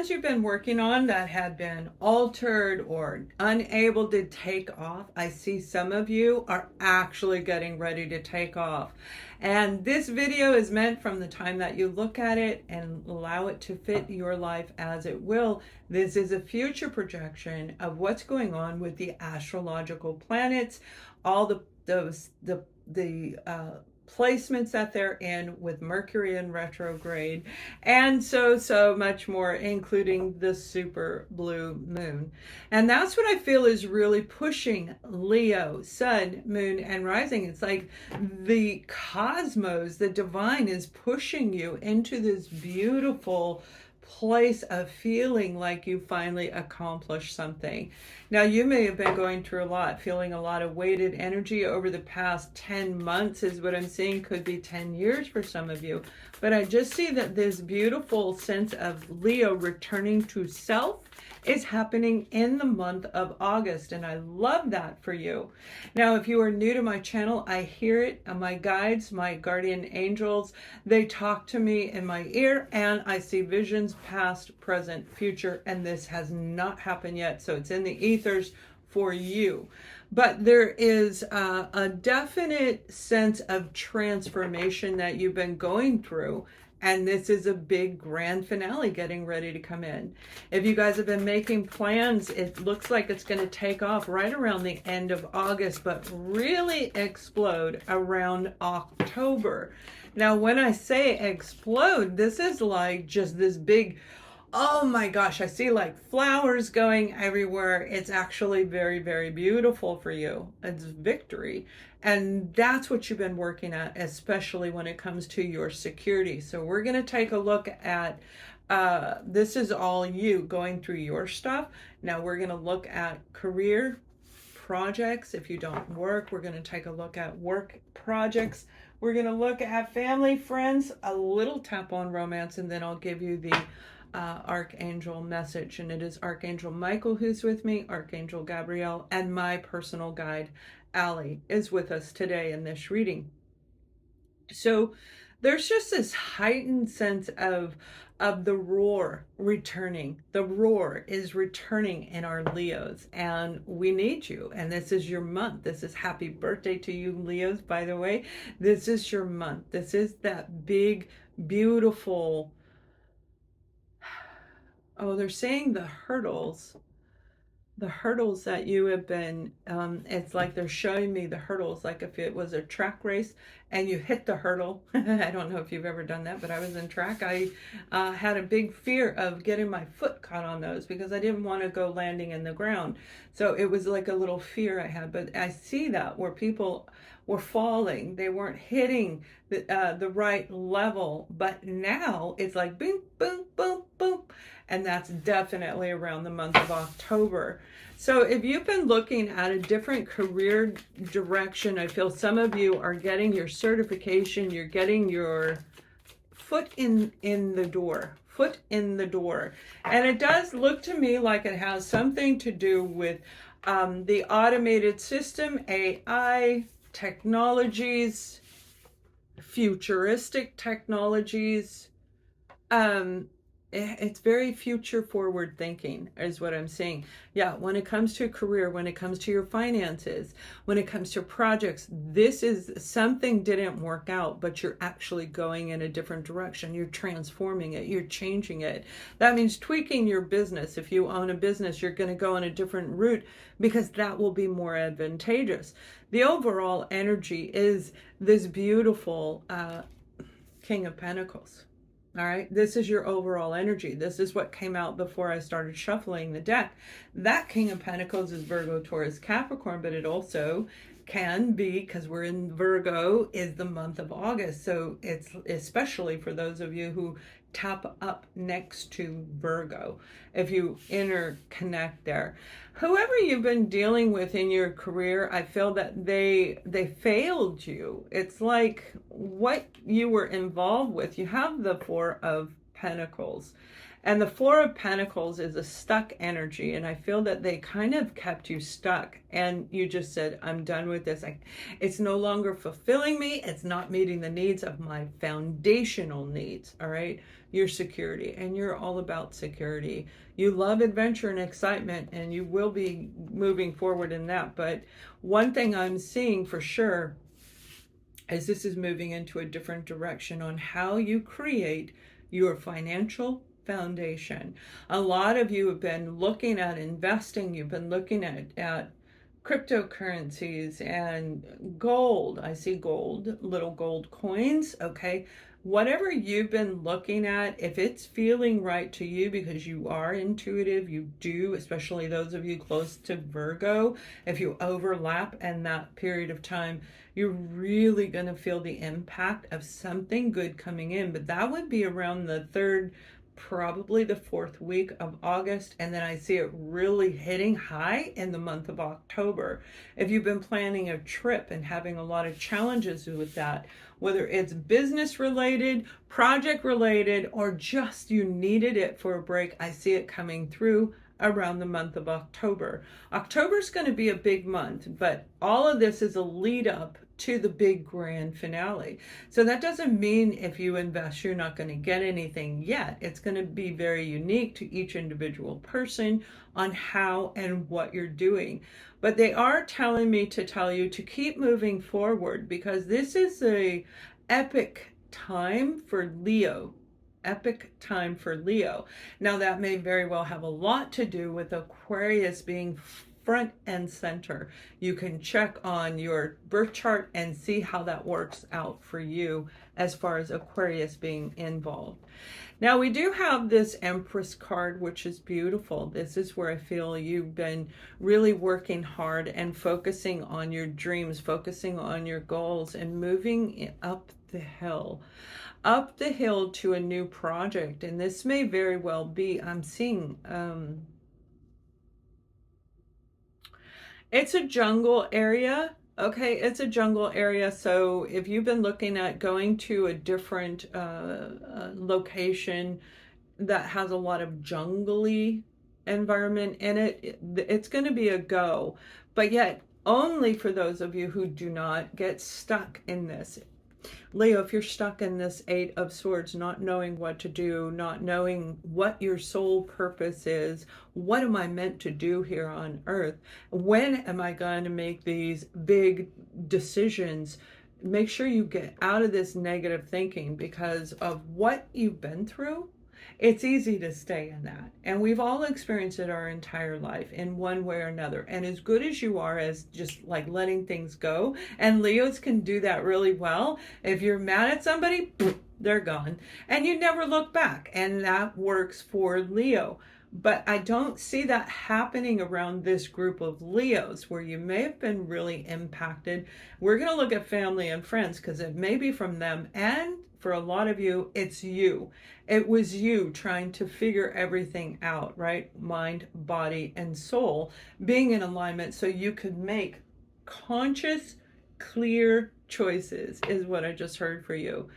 plans you've been working on that had been altered or unable to take off, I see some of you are actually getting ready to take off. And this video is meant from the time that you look at it and allow it to fit your life as it will. This is a future projection of what's going on with the astrological planets, all the placements that they're in with Mercury in retrograde, and so much more, including the super blue moon. And that's what I feel is really pushing Leo, sun, moon, and rising. It's like the cosmos, the divine, is pushing you into this beautiful place of feeling like you finally accomplished something. Now, you may have been going through a lot, feeling a lot of weighted energy over the past 10 months is what I'm seeing. Could be 10 years for some of you. But I just see that this beautiful sense of Leo returning to self is happening in the month of August, and I love that for you. Now, if you are new to my channel, I hear it. My guides, my guardian angels, they talk to me in my ear, and I see visions past, present, future, and this has not happened yet, so it's in the ethers for you. But there is a definite sense of transformation that you've been going through. And this is a big grand finale getting ready to come in. If you guys have been making plans, it looks like it's going to take off right around the end of August, but really explode around October. Now, when I say explode, this is like just this big, oh my gosh, I see like flowers going everywhere. It's actually very, very beautiful for you. It's victory. And that's what you've been working at, especially when it comes to your security. So we're going to take a look at, this is all you going through your stuff. Now we're going to look at career projects. If you don't work, we're going to take a look at work projects. We're going to look at family, friends, a little tap on romance, and then I'll give you the Archangel message. And it is Archangel Michael who's with me, Archangel Gabriel, and my personal guide, Allie, is with us today in this reading. So there's just this heightened sense of the roar returning. The roar is returning in our Leos, and we need you. And this is your month. This is happy birthday to you, Leos, by the way. This is your month. This is that big, beautiful, oh, they're saying the hurdles that you have been, it's like they're showing me the hurdles, like if it was a track race and you hit the hurdle. I don't know if you've ever done that, but I was in track. I had a big fear of getting my foot caught on those because I didn't want to go landing in the ground. So it was like a little fear I had, but I see that where people were falling, they weren't hitting the right level, but now it's like boom, boom, boom, boom. And that's definitely around the month of October. So if you've been looking at a different career direction, I feel some of you are getting your certification, you're getting your foot in the door. Foot in the door. And it does look to me like it has something to do with the automated system, AI, technologies, futuristic technologies. It's very future forward thinking is what I'm saying. Yeah, when it comes to career, when it comes to your finances, when it comes to projects, this is something didn't work out, but you're actually going in a different direction. You're transforming it. You're changing it. That means tweaking your business. If you own a business, you're going to go on a different route because that will be more advantageous. The overall energy is this beautiful King of Pentacles. All right, this is your overall energy. This is what came out before I started shuffling the deck. That King of Pentacles is Virgo, Taurus, Capricorn, but it also can be, because we're in Virgo, is the month of August. So it's especially for those of you who tap up next to Virgo, if you interconnect there. Whoever you've been dealing with in your career, I feel that they failed you. It's like what you were involved with. You have the Four of Pentacles, And the Four of Pentacles is a stuck energy. And I feel that they kind of kept you stuck. And you just said, I'm done with this. It's no longer fulfilling me. It's not meeting the needs of my foundational needs. All right. Your security. And you're all about security. You love adventure and excitement, and you will be moving forward in that. But one thing I'm seeing for sure is this is moving into a different direction on how you create your financial foundation. A lot of you have been looking at investing. You've been looking at cryptocurrencies and gold. I see gold, little gold coins. Okay. Whatever you've been looking at, if it's feeling right to you, because you are intuitive, you do, especially those of you close to Virgo, if you overlap in that period of time, you're really going to feel the impact of something good coming in. But that would be around the third, probably the fourth week of August, and then I see it really hitting high in the month of October. If you've been planning a trip and having a lot of challenges with that, whether it's business related, project related, or just you needed it for a break, I see it coming through around the month of October. October is going to be a big month, but all of this is a lead up to the big grand finale. So that doesn't mean if you invest, you're not going to get anything yet. It's going to be very unique to each individual person on how and what you're doing. But they are telling me to tell you to keep moving forward, because this is a epic time for Leo. Epic time for Leo. Now that may very well have a lot to do with Aquarius being front and center. You can check on your birth chart and see how that works out for you as far as Aquarius being involved. Now we do have this Empress card, which is beautiful. This is where I feel you've been really working hard and focusing on your dreams, focusing on your goals, and moving up the hill to a new project. And this may very well be, I'm seeing, it's a jungle area. Okay, it's a jungle area. So if you've been looking at going to a different location that has a lot of jungly environment in it, it's going to be a go. But yet, only for those of you who do not get stuck in this. Leo, if you're stuck in this Eight of Swords, not knowing what to do, not knowing what your sole purpose is, what am I meant to do here on earth? When am I going to make these big decisions? Make sure you get out of this negative thinking, because of what you've been through. It's easy to stay in that. And we've all experienced it our entire life in one way or another. And as good as you are as just like letting things go, and Leos can do that really well. If you're mad at somebody, they're gone. And you never look back. And that works for Leo. But I don't see that happening around this group of Leos, where you may have been really impacted. We're going to look at family and friends, because it may be from them, and for a lot of you, it's you. It was you trying to figure everything out, right? Mind, body, and soul being in alignment so you could make conscious, clear choices is what I just heard for you.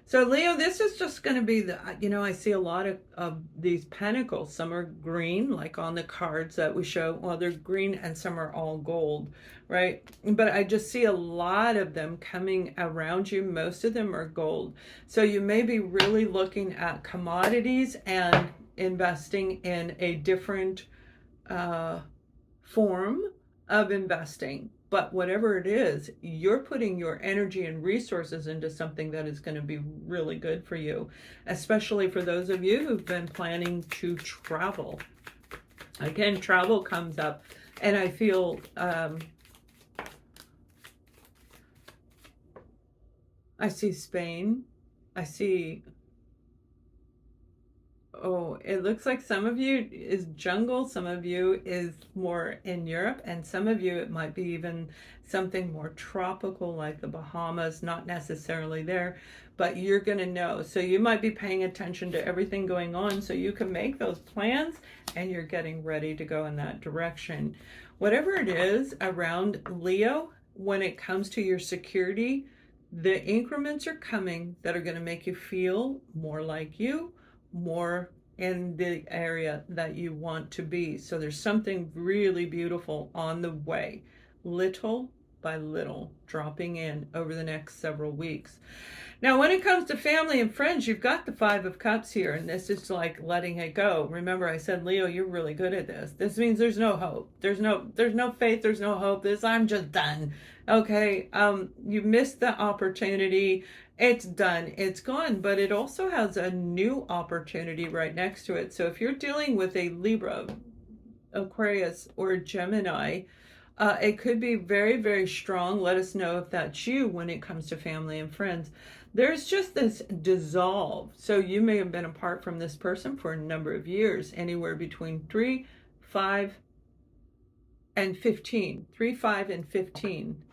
So Leo, this is just going to be the, I see a lot of these pentacles. Some are green, like on the cards that we show. Well, they're green, and some are all gold, right? But I just see a lot of them coming around you. Most of them are gold. So you may be really looking at commodities and investing in a different form of investing. But whatever it is, you're putting your energy and resources into something that is going to be really good for you, especially for those of you who've been planning to travel. Again, travel comes up, and I feel I see Spain. I see, oh, it looks like some of you is jungle, some of you is more in Europe, and some of you it might be even something more tropical like the Bahamas, not necessarily there, but you're going to know. So you might be paying attention to everything going on so you can make those plans, and you're getting ready to go in that direction. Whatever it is around Leo, when it comes to your security, the increments are coming that are going to make you feel more like you, more in the area that you want to be. So there's something really beautiful on the way, little by little, dropping in over the next several weeks. Now, when it comes to family and friends, you've got the Five of Cups here, and this is like letting it go. Remember, I said, Leo, you're really good at this. This means there's no hope. There's no faith. There's no hope. I'm just done. Okay. You missed the opportunity. It's done. It's gone. But it also has a new opportunity right next to it. So if you're dealing with a Libra, Aquarius, or Gemini, it could be very, very strong. Let us know if that's you when it comes to family and friends. There's just this dissolve. So you may have been apart from this person for a number of years, anywhere between 3, 5, and 15. 3, 5, and 15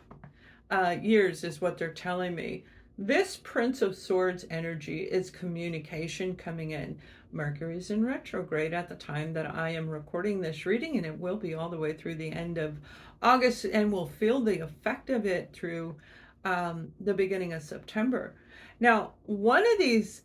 years is what they're telling me. This Prince of Swords energy is communication coming in. Mercury's in retrograde at the time that I am recording this reading, and it will be all the way through the end of August, and we'll feel the effect of it through the beginning of September. Now, one of these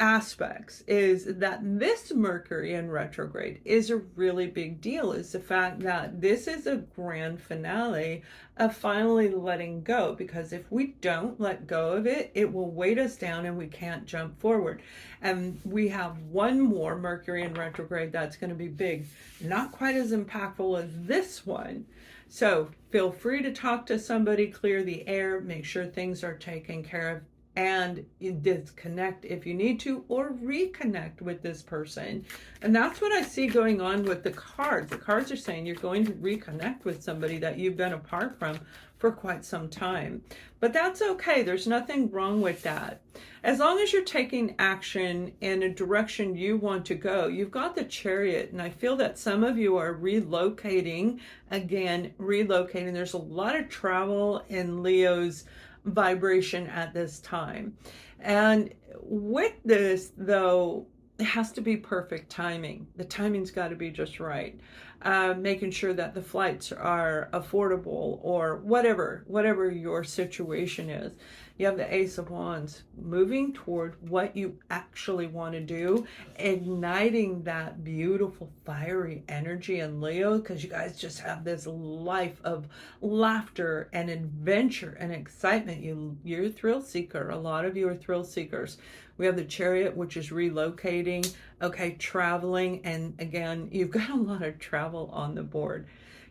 aspects is that this Mercury in retrograde is a really big deal, is the fact that this is a grand finale of finally letting go, because if we don't let go of it, it will weight us down and we can't jump forward. And we have one more Mercury in retrograde that's going to be big, not quite as impactful as this one. So feel free to talk to somebody, clear the air, make sure things are taken care of, and disconnect if you need to, or reconnect with this person. And that's what I see going on with the cards. The cards are saying you're going to reconnect with somebody that you've been apart from for quite some time. But that's okay. There's nothing wrong with that. As long as you're taking action in a direction you want to go. You've got the Chariot, and I feel that some of you are relocating. Again, relocating. There's a lot of travel in Leo's vibration at this time. And with this, though, it has to be perfect timing. The timing's got to be just right. Making sure that the flights are affordable, or whatever your situation is. You have the Ace of Wands, moving toward what you actually want to do, igniting that beautiful fiery energy in Leo, because you guys just have this life of laughter and adventure and excitement. You're a thrill seeker. A lot of you are thrill seekers. We have the Chariot, which is relocating, okay, traveling, and again, you've got a lot of travel on the board.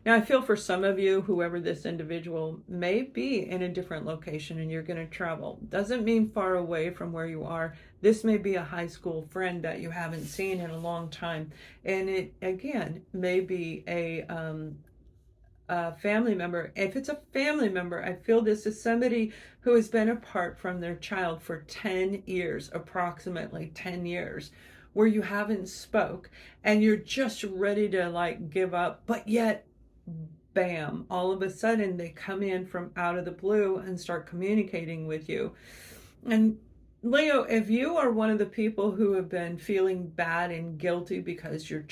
Now, I feel for some of you, whoever this individual may be in a different location and you're going to travel. Doesn't mean far away from where you are. This may be a high school friend that you haven't seen in a long time. And it, again, may be a family member. If it's a family member, I feel this is somebody who has been apart from their child for 10 years, approximately 10 years, where you haven't spoke and you're just ready to like give up, but yet bam, all of a sudden they come in from out of the blue and start communicating with you. And Leo, if you are one of the people who have been feeling bad and guilty because your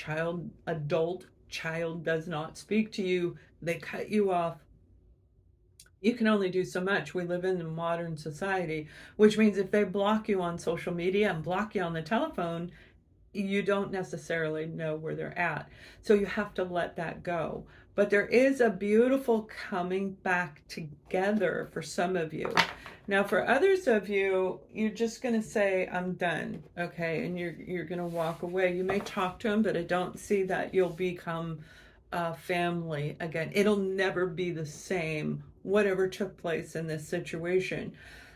adult child does not speak to you, they cut you off, you can only do so much. We live in a modern society, which means if they block you on social media and block you on the telephone, you don't necessarily know where they're at. So you have to let that go. But there is a beautiful coming back together for some of you. Now, for others of you, you're just going to say, I'm done, okay? And you're going to walk away. You may talk to them, but I don't see that you'll become family again. It'll never be the same, whatever took place in this situation.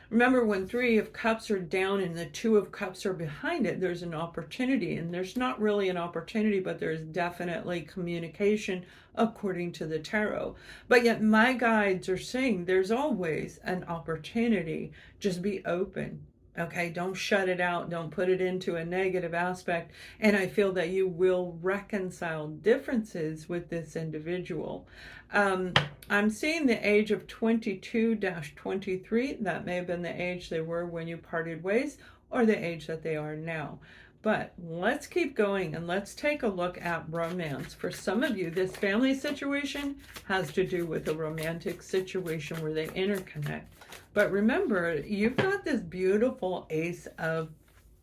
Remember, when Three of Cups are down and the Two of Cups are behind it, there's an opportunity. And there's not really an opportunity, but there's definitely communication according to the tarot. But yet my guides are saying there's always an opportunity. Just be open. Okay, don't shut it out. Don't put it into a negative aspect. And I feel that you will reconcile differences with this individual. I'm seeing the age of 22-23. That may have been the age they were when you parted ways, or the age that they are now. But let's keep going and let's take a look at romance. For some of you, this family situation has to do with a romantic situation where they interconnect. But remember, you've got this beautiful Ace of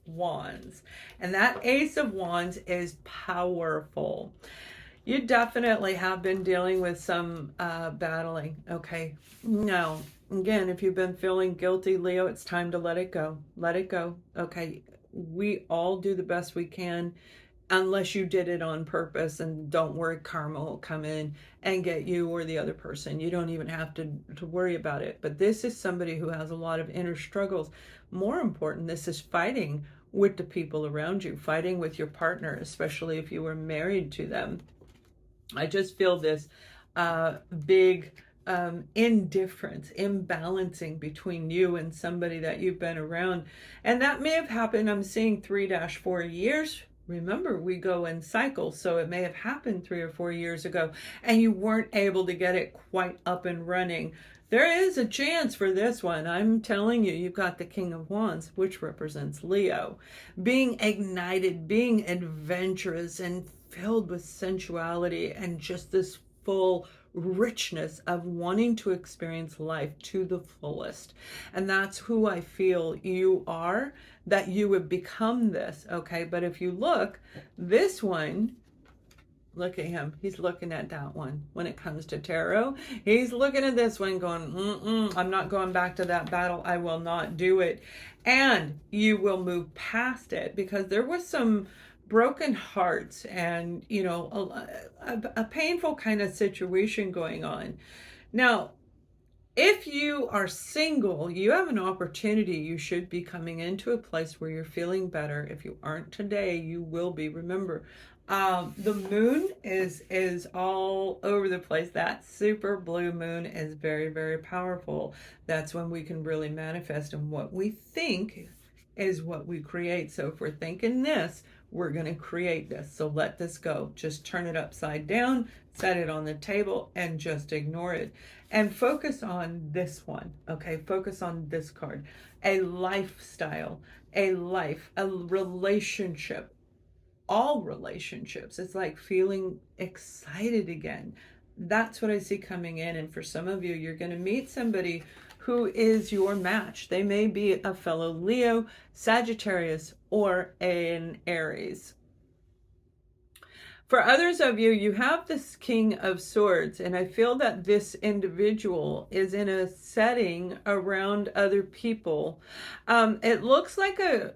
Wands. And that Ace of Wands is powerful. You definitely have been dealing with some battling, okay? Now, again, if you've been feeling guilty, Leo, it's time to let it go. Let it go, okay? We all do the best we can, unless you did it on purpose, and don't worry, karma will come in and get you or the other person. You don't even have to worry about it. But this is somebody who has a lot of inner struggles. More important, this is fighting with the people around you, fighting with your partner, especially if you were married to them. I just feel this big indifference, imbalancing between you and somebody that you've been around. And that may have happened, I'm seeing 3-4 years. Remember, we go in cycles, so it may have happened 3 or 4 years ago, and you weren't able to get it quite up and running. There is a chance for this one. I'm telling you, you've got the King of Wands, which represents Leo. Being ignited, being adventurous, and filled with sensuality, and just this full richness of wanting to experience life to the fullest. And that's who I feel you are, that you would become this, okay? But if you look, this one, look at him. He's looking at that one. When it comes to tarot, he's looking at this one going, I'm not going back to that battle. I will not do it. And you will move past it, because there was some broken hearts and, you know, a painful kind of situation going on. Now, if you are single, you have an opportunity. You should be coming into a place where you're feeling better. If you aren't today, you will be. Remember, the moon is all over the place. That super blue moon is very, very powerful. That's when we can really manifest, and what we think is what we create. So if we're thinking this, we're going to create this. So let this go. Just turn it upside down, set it on the table, and just ignore it. And focus on this one, okay? Focus on this card. A lifestyle, a life, a relationship. All relationships. It's like feeling excited again. That's what I see coming in. And for some of you, you're going to meet somebody who is your match. They may be a fellow Leo, Sagittarius, or an Aries. For others of you, you have this King of Swords, and I feel that this individual is in a setting around other people. It looks like a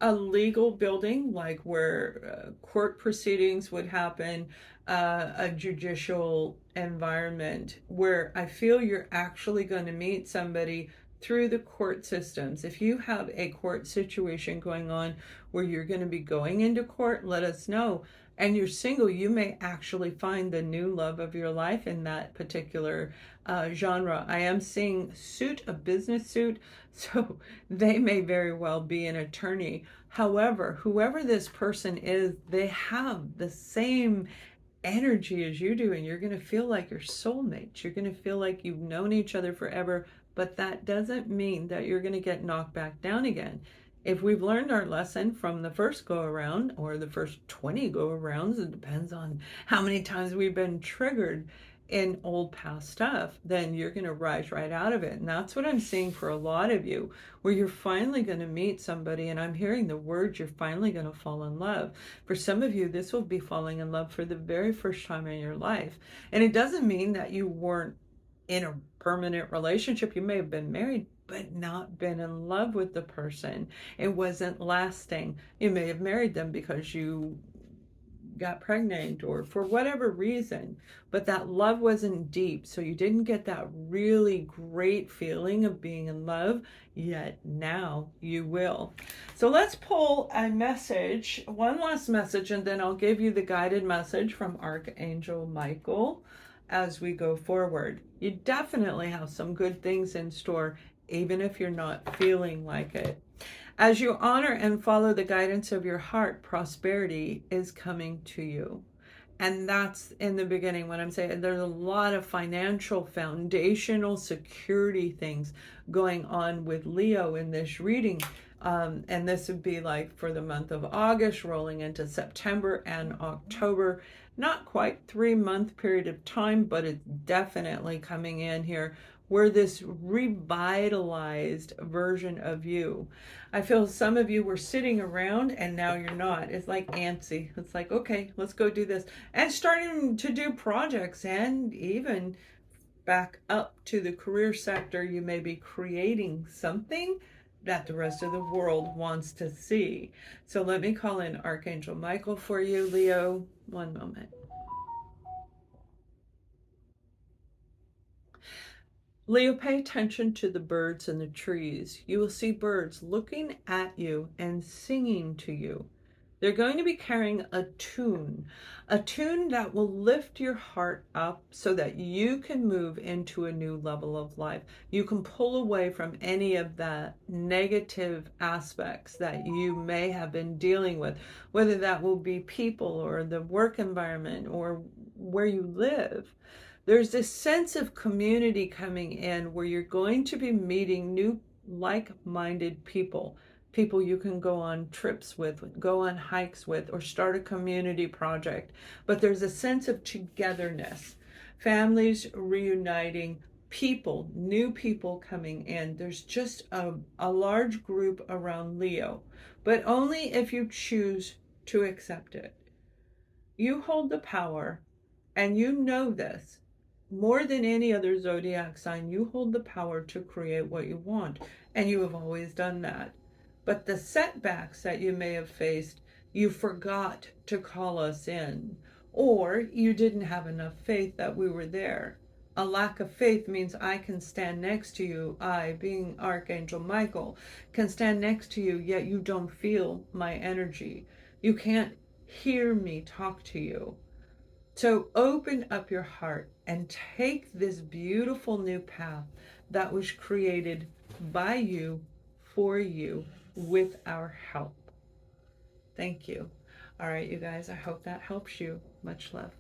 legal building, like where court proceedings would happen, a judicial environment, where I feel you're actually going to meet somebody through the court systems. If you have a court situation going on where you're going to be going into court, let us know. And you're single, you may actually find the new love of your life in that particular genre. I am seeing suit, a business suit, so they may very well be an attorney. However, whoever this person is, they have the same energy as you do, and you're going to feel like you're soulmates. You're going to feel like you've known each other forever, but that doesn't mean that you're going to get knocked back down again. If we've learned our lesson from the first go around, or the first 20 go arounds, it depends on how many times we've been triggered in old past stuff, then you're going to rise right out of it. And that's what I'm seeing for a lot of you, where you're finally going to meet somebody, and I'm hearing the words, you're finally going to fall in love. For some of you, this will be falling in love for the very first time in your life. And it doesn't mean that you weren't in a permanent relationship. You may have been married, but not been in love with the person. It wasn't lasting. You may have married them because you got pregnant or for whatever reason, but that love wasn't deep, so you didn't get that really great feeling of being in love yet. Now you will. So let's pull a message, one last message, and then I'll give you the guided message from Archangel Michael as we go forward. You definitely have some good things in store, even if you're not feeling like it. As you honor and follow the guidance of your heart, prosperity is coming to you. And that's in the beginning when I'm saying there's a lot of financial, foundational security things going on with Leo in this reading. And this would be like for the month of August, rolling into September and October. not quite 3 month period of time, but it's definitely coming in here. We're this revitalized version of you. I feel some of you were sitting around and now you're not. It's like antsy. It's like, okay, let's go do this. And starting to do projects, and even back up to the career sector, you may be creating something that the rest of the world wants to see. So let me call in Archangel Michael for you, Leo. One moment. Leo, pay attention to the birds and the trees. You will see birds looking at you and singing to you. They're going to be carrying a tune that will lift your heart up so that you can move into a new level of life. You can pull away from any of the negative aspects that you may have been dealing with, whether that will be people or the work environment or where you live. There's this sense of community coming in where you're going to be meeting new like-minded people, people you can go on trips with, go on hikes with, or start a community project. But there's a sense of togetherness, families reuniting, people, new people coming in. There's just a large group around Leo, but only if you choose to accept it. You hold the power, and you know this. More than any other zodiac sign, you hold the power to create what you want, and you have always done that. But the setbacks that you may have faced, you forgot to call us in, or you didn't have enough faith that we were there. A lack of faith means I can stand next to you, I, being Archangel Michael, can stand next to you, yet you don't feel my energy. You can't hear me talk to you. So open up your heart and take this beautiful new path that was created by you, for you, with our help. Thank you. All right, you guys, I hope that helps you. Much love.